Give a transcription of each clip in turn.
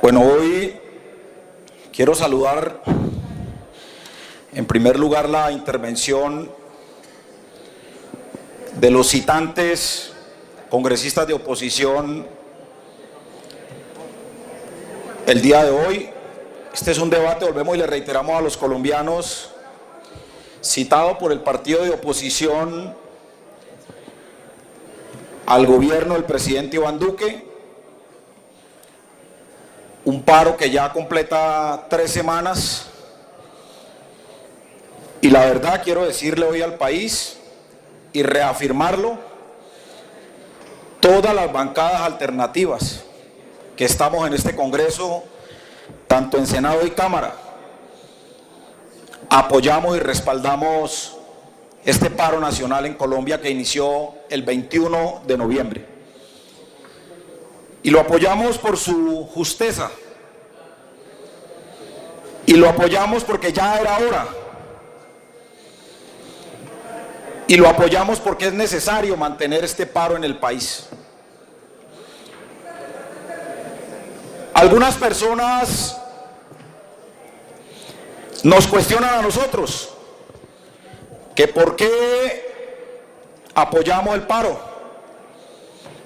Bueno, hoy quiero saludar en primer lugar la intervención de los citantes congresistas de oposición el día de hoy. Este es un debate, volvemos y le reiteramos a los colombianos, citado por el partido de oposición al gobierno del presidente Iván Duque. Un paro que ya completa 3 semanas y la verdad quiero decirle hoy al país y reafirmarlo, todas las bancadas alternativas que estamos en este Congreso, tanto en Senado y Cámara, apoyamos y respaldamos este paro nacional en Colombia que inició el 21 de noviembre. Y lo apoyamos por su justeza. Y lo apoyamos porque ya era hora. Y lo apoyamos porque es necesario mantener este paro en el país. Algunas personas nos cuestionan a nosotros que por qué apoyamos el paro,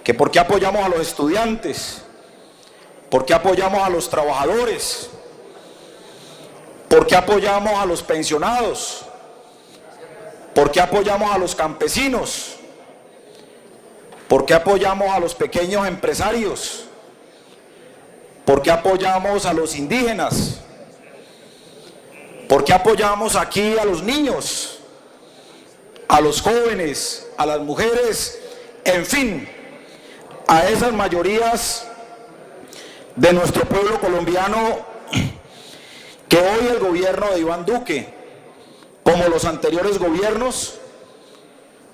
que por qué apoyamos a los estudiantes, por qué apoyamos a los trabajadores, por qué apoyamos a los pensionados, por qué apoyamos a los campesinos, por qué apoyamos a los pequeños empresarios, por qué apoyamos a los indígenas, por qué apoyamos aquí a los niños, a los jóvenes, a las mujeres, en fin, a esas mayorías de nuestro pueblo colombiano que hoy el gobierno de Iván Duque, como los anteriores gobiernos,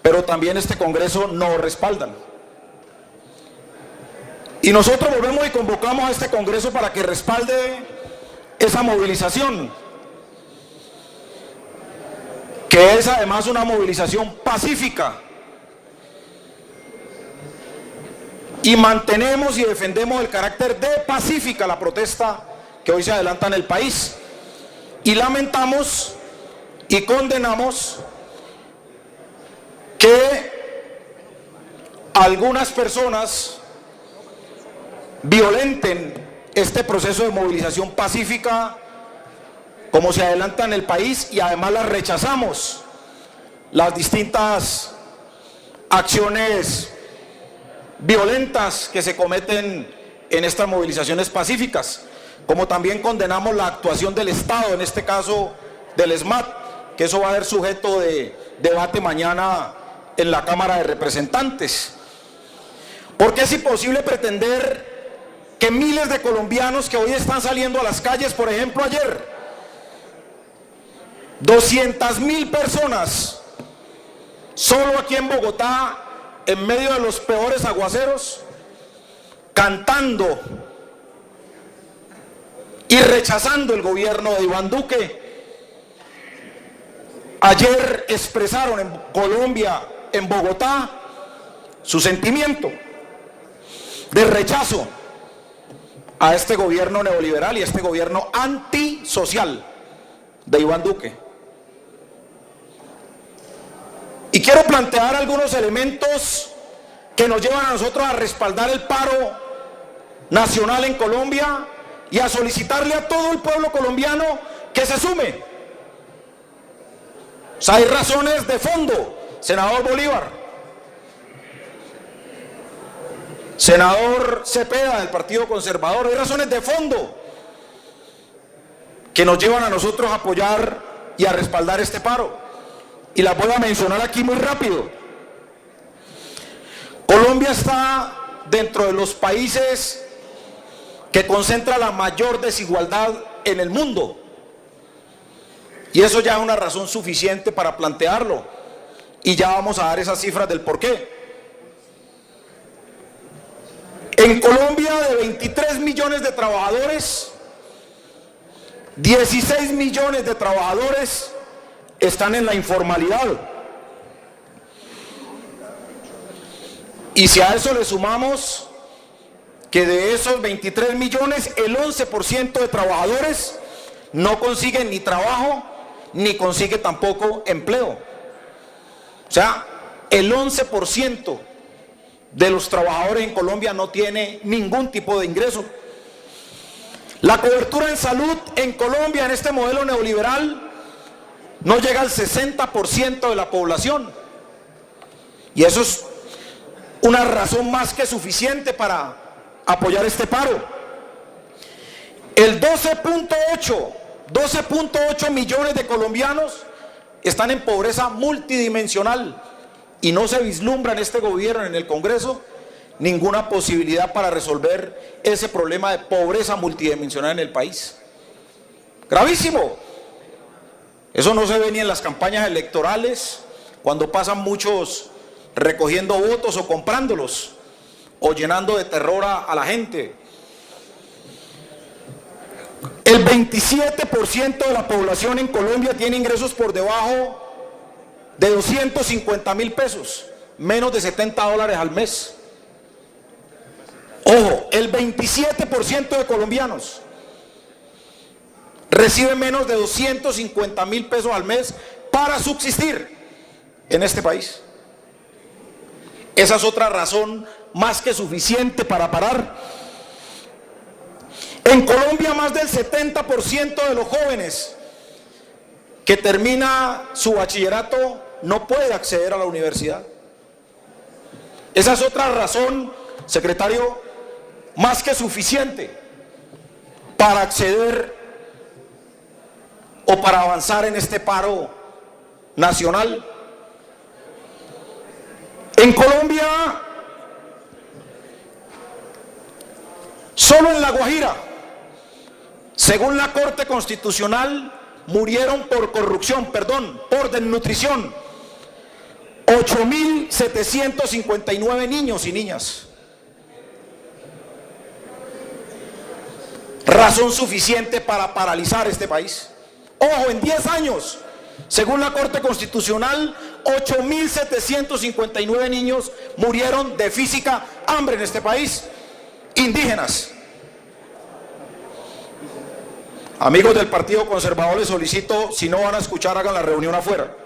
pero también este Congreso, no respaldan. Y nosotros volvemos y convocamos a este Congreso para que respalde esa movilización, que es además una movilización pacífica. Y mantenemos y defendemos el carácter de pacífica la protesta que hoy se adelanta en el país. Y lamentamos y condenamos que algunas personas violenten este proceso de movilización pacífica como se adelanta en el país, y además las rechazamos, las distintas acciones violentas que se cometen en estas movilizaciones pacíficas, como también condenamos la actuación del Estado, en este caso del ESMAD, que eso va a ser sujeto de debate mañana en la Cámara de Representantes. Porque es imposible pretender que miles de colombianos que hoy están saliendo a las calles, por ejemplo ayer, 200.000 personas, solo aquí en Bogotá, en medio de los peores aguaceros, cantando y rechazando el gobierno de Iván Duque. Ayer expresaron en Colombia, en Bogotá, su sentimiento de rechazo a este gobierno neoliberal y a este gobierno antisocial de Iván Duque. Y quiero plantear algunos elementos que nos llevan a nosotros a respaldar el paro nacional en Colombia y a solicitarle a todo el pueblo colombiano que se sume. O sea, hay razones de fondo, senador Bolívar, senador Cepeda del Partido Conservador, hay razones de fondo que nos llevan a nosotros a apoyar y a respaldar este paro. Y las voy a mencionar aquí muy rápido. Colombia está dentro de los países que concentra la mayor desigualdad en el mundo. Y eso ya es una razón suficiente para plantearlo. Y ya vamos a dar esas cifras del por qué. En Colombia, de 23 millones de trabajadores, 16 millones de trabajadores están en la informalidad. Y si a eso le sumamos que de esos 23 millones, el 11% de trabajadores no consiguen ni trabajo, ni consigue tampoco empleo. O sea, el 11% de los trabajadores en Colombia no tiene ningún tipo de ingreso. La cobertura en salud en Colombia, en este modelo neoliberal, no llega al 60% de la población. Y eso es una razón más que suficiente para apoyar este paro. El 12.8 millones de colombianos están en pobreza multidimensional y no se vislumbra en este gobierno, en el Congreso, ninguna posibilidad para resolver ese problema de pobreza multidimensional en el país. Gravísimo. Eso no se ve ni en las campañas electorales, cuando pasan muchos recogiendo votos o comprándolos, o llenando de terror a la gente. El 27% de la población en Colombia tiene ingresos por debajo de 250.000 pesos, menos de $70 al mes. Ojo, el 27% de colombianos recibe menos de 250.000 pesos al mes para subsistir en este país. Esa es otra razón más que suficiente para parar. En Colombia, más del 70% de los jóvenes que termina su bachillerato no puede acceder a la universidad. Esa es otra razón, secretario, más que suficiente para acceder o para avanzar en este paro nacional. En Colombia, solo en La Guajira, según la Corte Constitucional, murieron por por desnutrición, 8.759 niños y niñas. Razón suficiente para paralizar este país. Ojo, en 10 años, según la Corte Constitucional, 8.759 niños murieron de física hambre en este país, indígenas. Amigos del Partido Conservador, les solicito, si no van a escuchar, hagan la reunión afuera,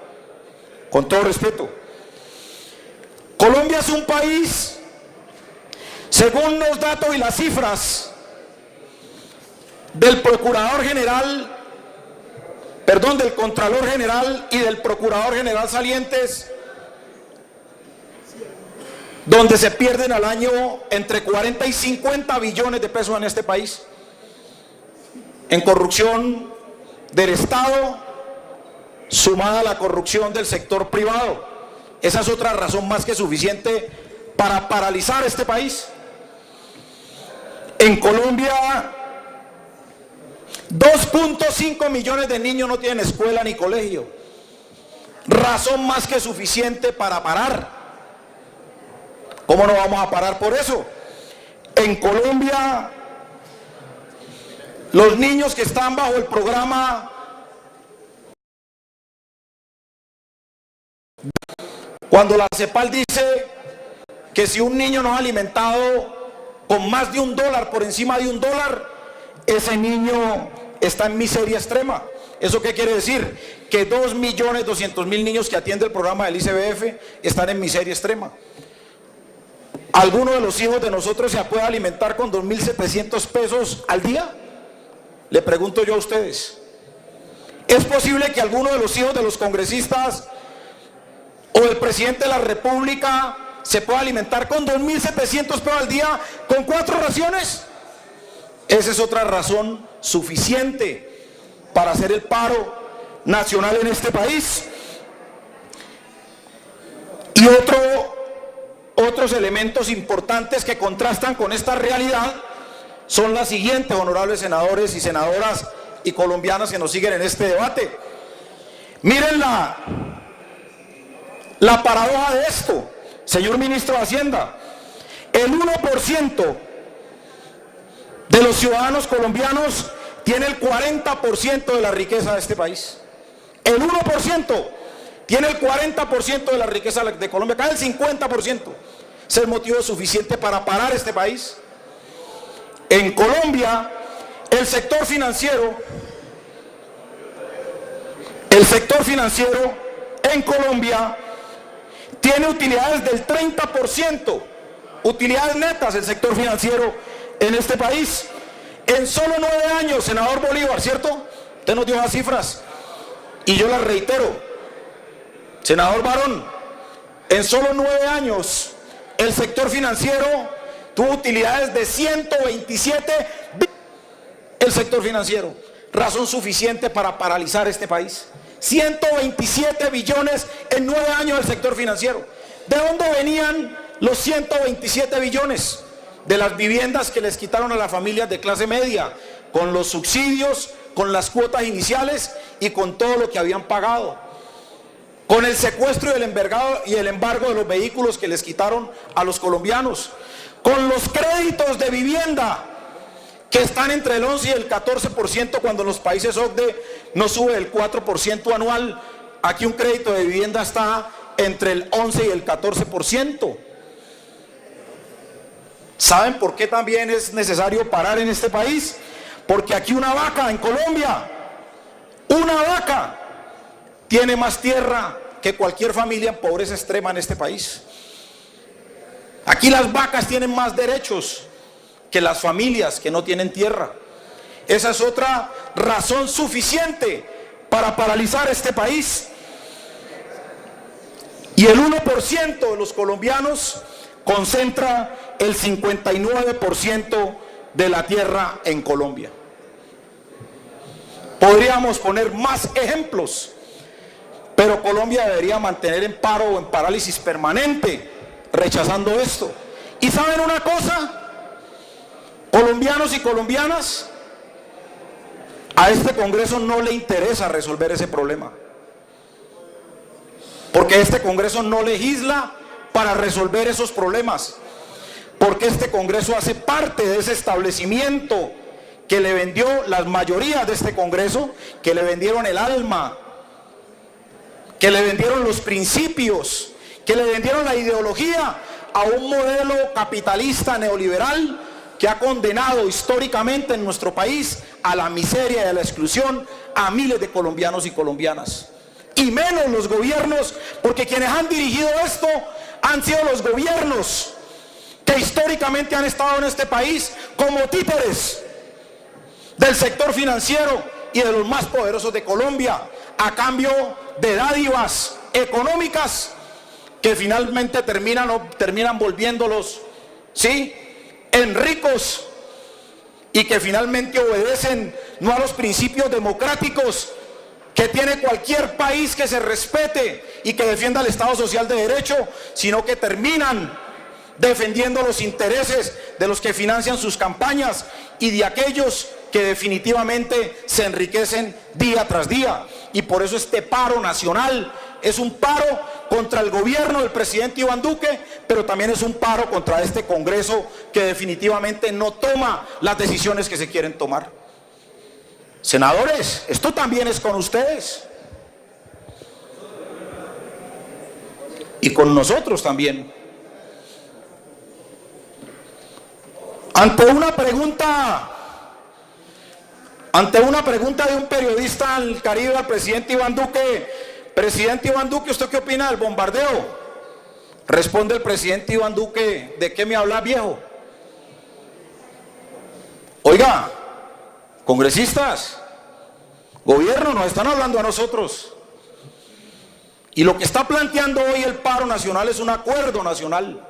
con todo respeto. Colombia es un país, según los datos y las cifras del del Contralor General y del Procurador General salientes, donde se pierden al año entre 40 y 50 billones de pesos en este país, en corrupción del Estado, sumada a la corrupción del sector privado. Esa es otra razón más que suficiente para paralizar este país. En Colombia, 2.5 millones de niños no tienen escuela ni colegio. Razón más que suficiente para parar. ¿Cómo no vamos a parar por eso? En Colombia, los niños que están bajo el programa, cuando la CEPAL dice que si un niño no es alimentado con más de $1, por encima de $1, ese niño está en miseria extrema. ¿Eso qué quiere decir? Que 2.200.000 niños que atiende el programa del ICBF están en miseria extrema. ¿Alguno de los hijos de nosotros se puede alimentar con 2.700 pesos al día? Le pregunto yo a ustedes. ¿Es posible que alguno de los hijos de los congresistas o del presidente de la República se pueda alimentar con 2.700 pesos al día con 4 raciones? Esa es otra razón suficiente para hacer el paro nacional en este país. Y otros elementos importantes que contrastan con esta realidad son las siguientes, honorables senadores y senadoras y colombianas que nos siguen en este debate. Miren la paradoja de esto, señor ministro de Hacienda. El 1% de los ciudadanos colombianos tiene el 40% de la riqueza de este país. El 1% tiene el 40% de la riqueza de Colombia, acá el 50%. ¿Es el motivo suficiente para parar este país? En Colombia, el sector financiero en Colombia tiene utilidades del 30%, utilidades netas el sector financiero en este país. En solo 9 años, senador Bolívar, ¿cierto? Usted nos dio las cifras y yo las reitero. Senador Barón, en solo 9 años el sector financiero tuvo utilidades de 127 billones. El sector financiero, razón suficiente para paralizar este país. 127 billones en 9 años del sector financiero. ¿De dónde venían los 127 billones? De las viviendas que les quitaron a las familias de clase media, con los subsidios, con las cuotas iniciales y con todo lo que habían pagado, con el secuestro y el embargo de los vehículos que les quitaron a los colombianos, con los créditos de vivienda que están entre el 11 y el 14% cuando en los países OCDE no sube el 4% anual. Aquí un crédito de vivienda está entre el 11 y el 14%. ¿Saben por qué también es necesario parar en este país? Porque aquí una vaca en Colombia, una vaca tiene más tierra que cualquier familia en pobreza extrema en este país. Aquí las vacas tienen más derechos que las familias que no tienen tierra. Esa es otra razón suficiente para paralizar este país. Y el 1% de los colombianos concentra el 59% de la tierra en Colombia. Podríamos poner más ejemplos, pero Colombia debería mantener en paro o en parálisis permanente, rechazando esto. ¿Y saben una cosa? Colombianos y colombianas, a este Congreso no le interesa resolver ese problema, porque este Congreso no legisla para resolver esos problemas, porque este Congreso hace parte de ese establecimiento que le vendió las mayorías de este Congreso, que le vendieron el alma, que le vendieron los principios, que le vendieron la ideología a un modelo capitalista neoliberal que ha condenado históricamente en nuestro país a la miseria y a la exclusión a miles de colombianos y colombianas. Y menos los gobiernos, porque quienes han dirigido esto han sido los gobiernos que históricamente han estado en este país como títeres del sector financiero y de los más poderosos de Colombia, a cambio de dádivas económicas que finalmente terminan volviéndolos, ¿sí?, en ricos, y que finalmente obedecen no a los principios democráticos que tiene cualquier país que se respete y que defienda el Estado Social de Derecho, sino que terminan defendiendo los intereses de los que financian sus campañas y de aquellos que definitivamente se enriquecen día tras día. Y por eso este paro nacional es un paro contra el gobierno del presidente Iván Duque, pero también es un paro contra este Congreso que definitivamente no toma las decisiones que se quieren tomar. Senadores, esto también es con ustedes y con nosotros también. Ante una pregunta de un periodista al Caribe al presidente Iván Duque, ¿usted qué opina del bombardeo? Responde el presidente Iván Duque, ¿de qué me habla, viejo? Oiga, congresistas, gobierno, nos están hablando a nosotros. Y lo que está planteando hoy el paro nacional es un acuerdo nacional.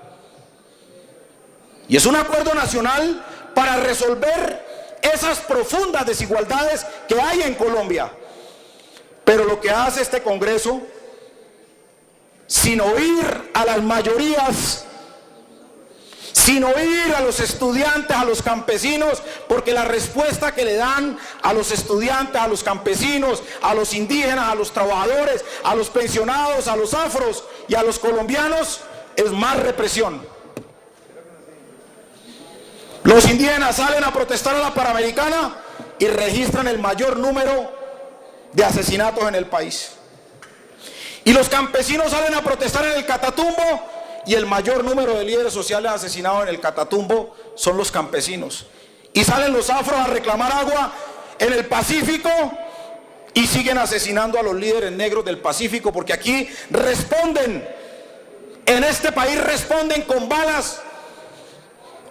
Y es un acuerdo nacional para resolver esas profundas desigualdades que hay en Colombia. Pero lo que hace este Congreso, sin oír a las mayorías, sin oír a los estudiantes, a los campesinos, porque la respuesta que le dan a los estudiantes, a los campesinos, a los indígenas, a los trabajadores, a los pensionados, a los afros y a los colombianos es más represión. Los indígenas salen a protestar a la Panamericana y registran el mayor número de asesinatos en el país. Y los campesinos salen a protestar en el Catatumbo y el mayor número de líderes sociales asesinados en el Catatumbo son los campesinos. y salen los afros a reclamar agua en el Pacífico y siguen asesinando a los líderes negros del Pacífico, porque aquí responden, en este país responden con balas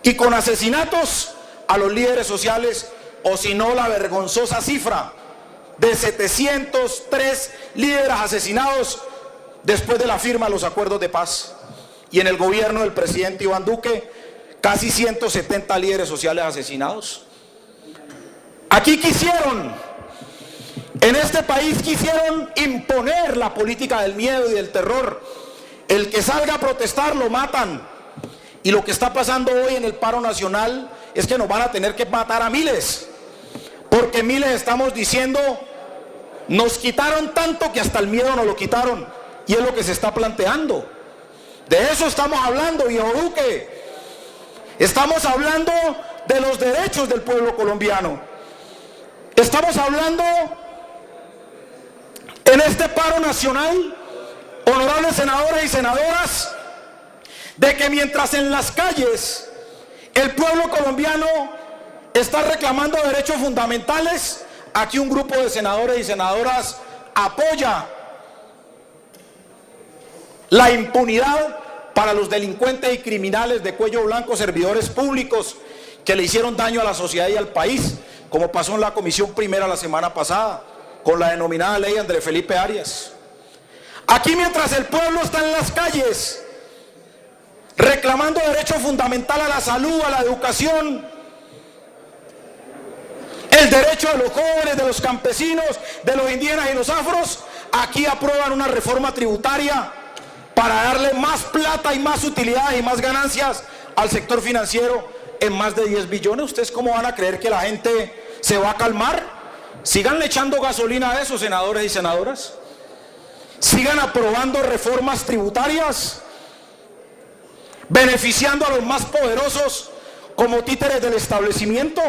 y con asesinatos a los líderes sociales, o si no la vergonzosa cifra de 703 líderes asesinados después de la firma de los acuerdos de paz. Y en el gobierno del presidente Iván Duque, casi 170 líderes sociales asesinados. Aquí en este país quisieron imponer la política del miedo y del terror. El que salga a protestar lo matan. Y lo que está pasando hoy en el paro nacional es que nos van a tener que matar a miles. Porque miles estamos diciendo, nos quitaron tanto que hasta el miedo nos lo quitaron. Y es lo que se está planteando. De eso estamos hablando, viejo Duque. Estamos hablando de los derechos del pueblo colombiano. Estamos hablando en este paro nacional, honorables senadores y senadoras, de que mientras en las calles el pueblo colombiano está reclamando derechos fundamentales, aquí un grupo de senadores y senadoras apoya la impunidad para los delincuentes y criminales de cuello blanco, servidores públicos que le hicieron daño a la sociedad y al país, como pasó en la Comisión Primera la semana pasada, con la denominada ley Andrés Felipe Arias. Aquí mientras el pueblo está en las calles reclamando derecho fundamental a la salud, a la educación, el derecho de los jóvenes, de los campesinos, de los indígenas y los afros, aquí aprueban una reforma tributaria para darle más plata y más utilidades y más ganancias al sector financiero en más de 10 billones. ¿Ustedes cómo van a creer que la gente se va a calmar? Síganle echando gasolina a eso, senadores y senadoras. Sigan aprobando reformas tributarias, beneficiando a los más poderosos como títeres del establecimiento.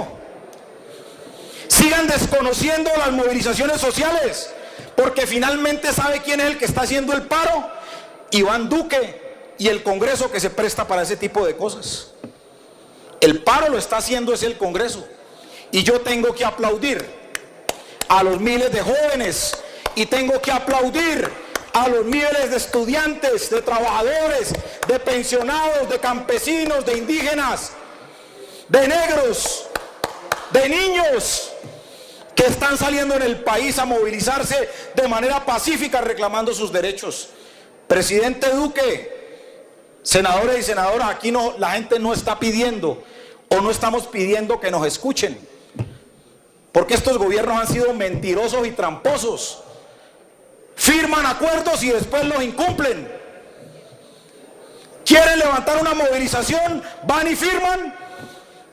Sigan desconociendo las movilizaciones sociales, porque finalmente ¿sabe quién es el que está haciendo el paro? Iván Duque y el Congreso, que se presta para ese tipo de cosas. El paro lo está haciendo es el Congreso, y yo tengo que aplaudir a los miles de jóvenes y tengo que aplaudir a los miles de estudiantes, de trabajadores, de pensionados, de campesinos, de indígenas, de negros, de niños que están saliendo en el país a movilizarse de manera pacífica reclamando sus derechos. Presidente Duque, senadores y senadoras, aquí no, la gente no está pidiendo o no estamos pidiendo que nos escuchen, porque estos gobiernos han sido mentirosos y tramposos. Firman acuerdos y después los incumplen. Quieren levantar una movilización, van y firman,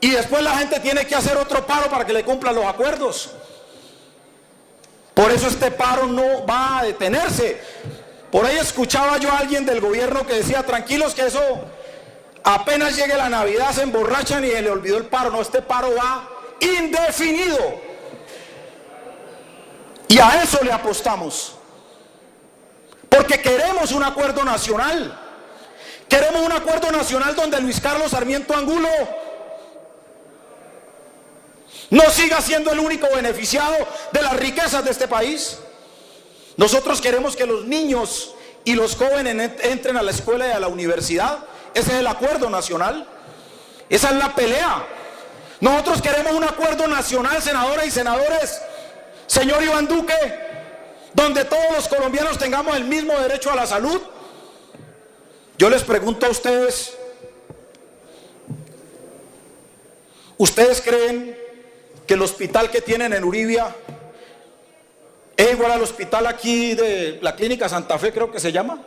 y después la gente tiene que hacer otro paro para que le cumplan los acuerdos. Por eso este paro no va a detenerse. Por ahí escuchaba yo a alguien del gobierno que decía, tranquilos que eso, apenas llegue la Navidad se emborrachan y se le olvidó el paro. No, este paro va indefinido. Y a eso le apostamos. Porque queremos un acuerdo nacional. Queremos un acuerdo nacional donde Luis Carlos Sarmiento Angulo no siga siendo el único beneficiado de las riquezas de este país. Nosotros queremos que los niños y los jóvenes entren a la escuela y a la universidad. Ese es el acuerdo nacional. Esa es la pelea. Nosotros queremos un acuerdo nacional, senadoras y senadores, señor Iván Duque, donde todos los colombianos tengamos el mismo derecho a la salud. Yo les pregunto a ustedes, ¿ustedes creen que el hospital que tienen en Uribia es igual al hospital aquí de la Clínica Santa Fe, creo que se llama?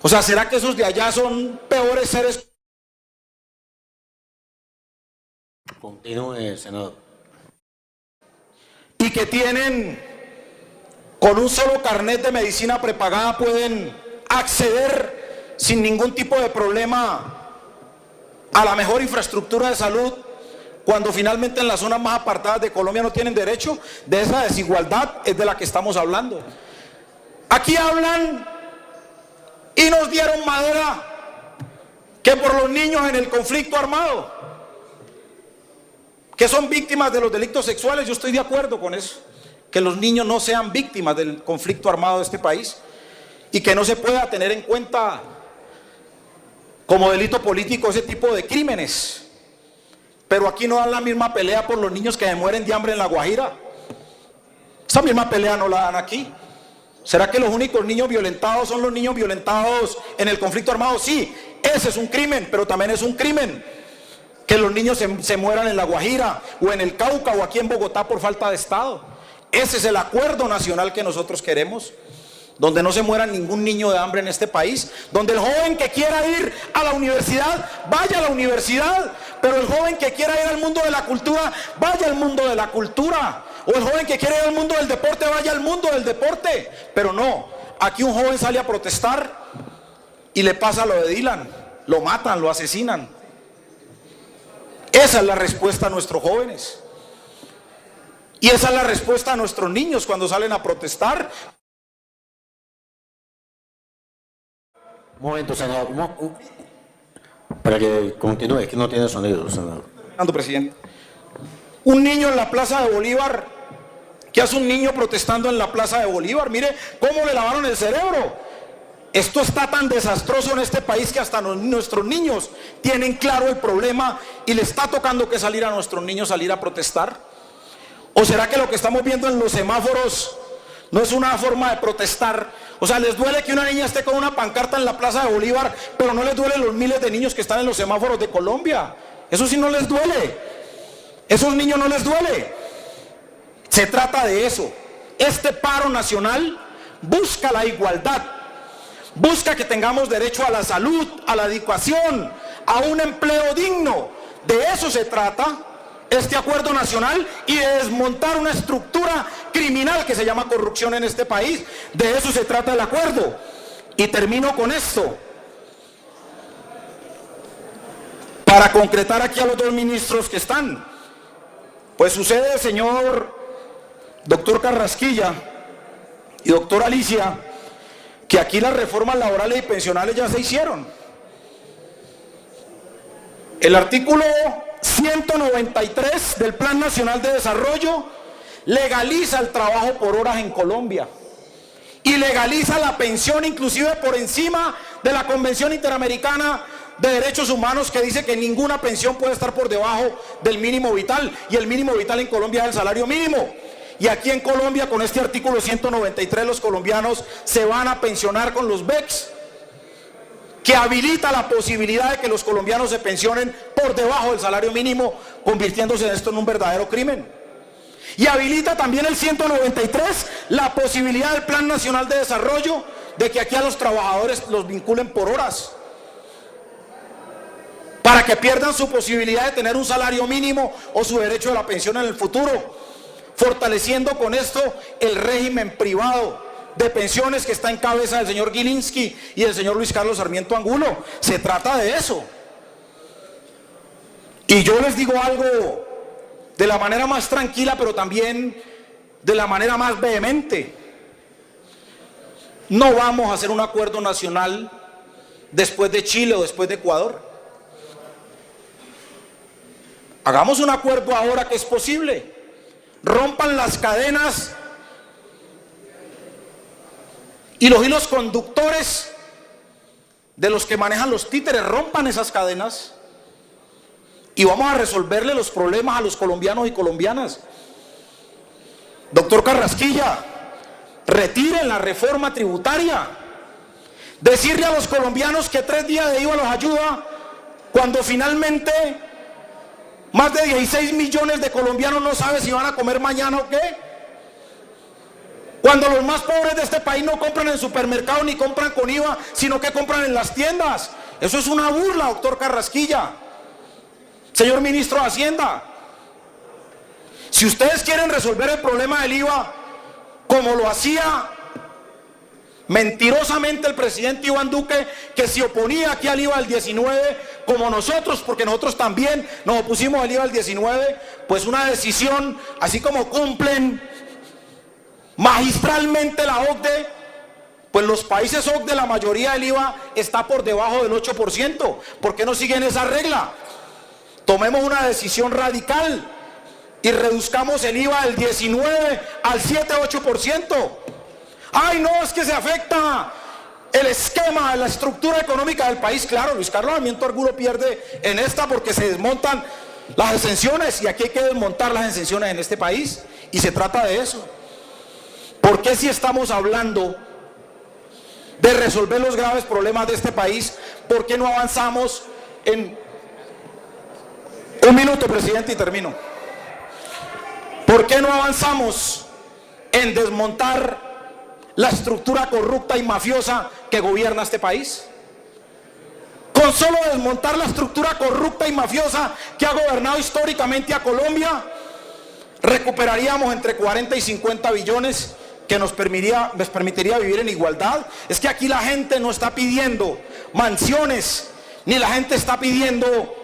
O sea, ¿será que esos de allá son peores seres? Continúe, senador. Y que tienen, con un solo carnet de medicina prepagada, pueden acceder sin ningún tipo de problema a la mejor infraestructura de salud, cuando finalmente en las zonas más apartadas de Colombia no tienen derecho. De esa desigualdad es de la que estamos hablando. Aquí hablan y nos dieron madera que por los niños en el conflicto armado. que son víctimas de los delitos sexuales. Yo estoy de acuerdo con eso, que los niños no sean víctimas del conflicto armado de este país y que no se pueda tener en cuenta como delito político ese tipo de crímenes. Pero aquí no dan la misma pelea por los niños que se mueren de hambre en La Guajira. Esa misma pelea no la dan aquí. ¿Será que los únicos niños violentados son los niños violentados en el conflicto armado? Sí, ese es un crimen, pero también es un crimen que los niños se mueran en La Guajira o en el Cauca o aquí en Bogotá por falta de Estado. Ese es el acuerdo nacional que nosotros queremos, donde no se muera ningún niño de hambre en este país, donde el joven que quiera ir a la universidad, vaya a la universidad, pero el joven que quiera ir al mundo de la cultura, vaya al mundo de la cultura, o el joven que quiera ir al mundo del deporte, vaya al mundo del deporte. Pero no, aquí un joven sale a protestar y le pasa lo de Dylan, lo matan, lo asesinan. Esa es la respuesta a nuestros jóvenes, y esa es la respuesta a nuestros niños cuando salen a protestar. Un momento, senador. Para que continúe, es que no tiene sonido, senador. Presidente. Un niño en la Plaza de Bolívar. ¿Qué hace un niño protestando en la Plaza de Bolívar? Mire cómo le lavaron el cerebro. Esto está tan desastroso en este país que hasta nuestros niños tienen claro el problema y le está tocando que salir a nuestros niños salir a protestar. ¿O será que lo que estamos viendo en los semáforos no es una forma de protestar? O sea, les duele que una niña esté con una pancarta en la Plaza de Bolívar, pero no les duele los miles de niños que están en los semáforos de Colombia. Eso sí no les duele. Esos niños no les duele. Se trata de eso. Este paro nacional busca la igualdad, busca que tengamos derecho a la salud, a la educación, a un empleo digno. De eso se trata este acuerdo nacional, y de desmontar una estructura criminal que se llama corrupción en este país. De eso se trata el acuerdo. Y termino con esto, para concretar aquí a los dos ministros que están. Pues sucede, señor doctor Carrasquilla y doctor Alicia, que aquí las reformas laborales y pensionales ya se hicieron. El artículo 193 del Plan Nacional de Desarrollo legaliza el trabajo por horas en Colombia y legaliza la pensión inclusive por encima de la Convención Interamericana de Derechos Humanos, que dice que ninguna pensión puede estar por debajo del mínimo vital, y el mínimo vital en Colombia es el salario mínimo. Y aquí en Colombia, con este artículo 193, los colombianos se van a pensionar con los BECS, que habilita la posibilidad de que los colombianos se pensionen por debajo del salario mínimo, convirtiéndose en esto en un verdadero crimen. Y habilita también el 193 la posibilidad del Plan Nacional de Desarrollo de que aquí a los trabajadores los vinculen por horas, para que pierdan su posibilidad de tener un salario mínimo o su derecho a la pensión en el futuro, fortaleciendo con esto el régimen privado de pensiones que está en cabeza del señor Gilinski y del señor Luis Carlos Sarmiento Angulo. Se trata de eso. Y yo les digo algo de la manera más tranquila, pero también de la manera más vehemente. No vamos a hacer un acuerdo nacional después de Chile o después de Ecuador. Hagamos un acuerdo ahora que es posible. Rompan las cadenas y los hilos conductores de los que manejan los títeres. Rompan esas cadenas y vamos a resolverle los problemas a los colombianos y colombianas. Doctor Carrasquilla, retiren la reforma tributaria. Decirle a los colombianos que 3 días de IVA los ayuda, cuando finalmente más de 16 millones de colombianos no saben si van a comer mañana o qué. Cuando los más pobres de este país no compran en supermercado ni compran con IVA, sino que compran en las tiendas. Eso es una burla, doctor Carrasquilla. Señor ministro de Hacienda, si ustedes quieren resolver el problema del IVA como lo hacía mentirosamente el presidente Iván Duque, que se oponía aquí al IVA del 19, como nosotros, porque nosotros también nos opusimos al IVA del 19, pues una decisión, así como cumplen magistralmente la OCDE, pues los países OCDE, la mayoría del IVA está por debajo del 8%. ¿Por qué no siguen esa regla? Tomemos una decisión radical y reduzcamos el IVA del 19 al 7-8%. Ay, no, es que se afecta el esquema, la estructura económica del país. Claro, Luis Carlos Sarmiento Angulo pierde en esta porque se desmontan las exenciones, y aquí hay que desmontar las exenciones en este país, y se trata de eso. ¿Por qué, si estamos hablando de resolver los graves problemas de este país, por qué no avanzamos en... Un minuto, presidente, y termino. ¿Por qué no avanzamos en desmontar la estructura corrupta y mafiosa que gobierna este país? Con solo desmontar la estructura corrupta y mafiosa que ha gobernado históricamente a Colombia, recuperaríamos entre 40 y 50 billones que nos permitiría vivir en igualdad. Es que aquí la gente no está pidiendo mansiones, ni la gente está pidiendo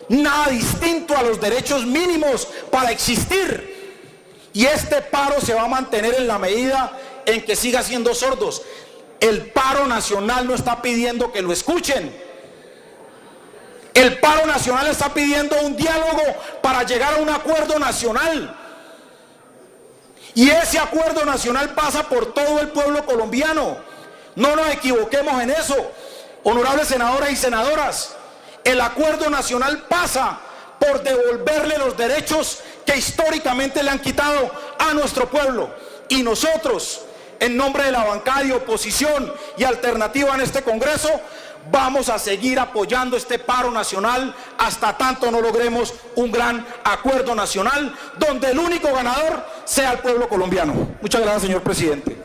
nada distinto a los derechos mínimos para existir. Y este paro se va a mantener en la medida en que siga siendo sordos. El paro nacional no está pidiendo que lo escuchen. El paro nacional está pidiendo un diálogo para llegar a un acuerdo nacional. Y ese acuerdo nacional pasa por todo el pueblo colombiano. No nos equivoquemos en eso, honorables senadores y senadoras. El acuerdo nacional pasa por devolverle los derechos que históricamente le han quitado a nuestro pueblo. Y nosotros, en nombre de la bancada de oposición y alternativa en este Congreso, vamos a seguir apoyando este paro nacional hasta tanto no logremos un gran acuerdo nacional donde el único ganador sea el pueblo colombiano. Muchas gracias, señor presidente.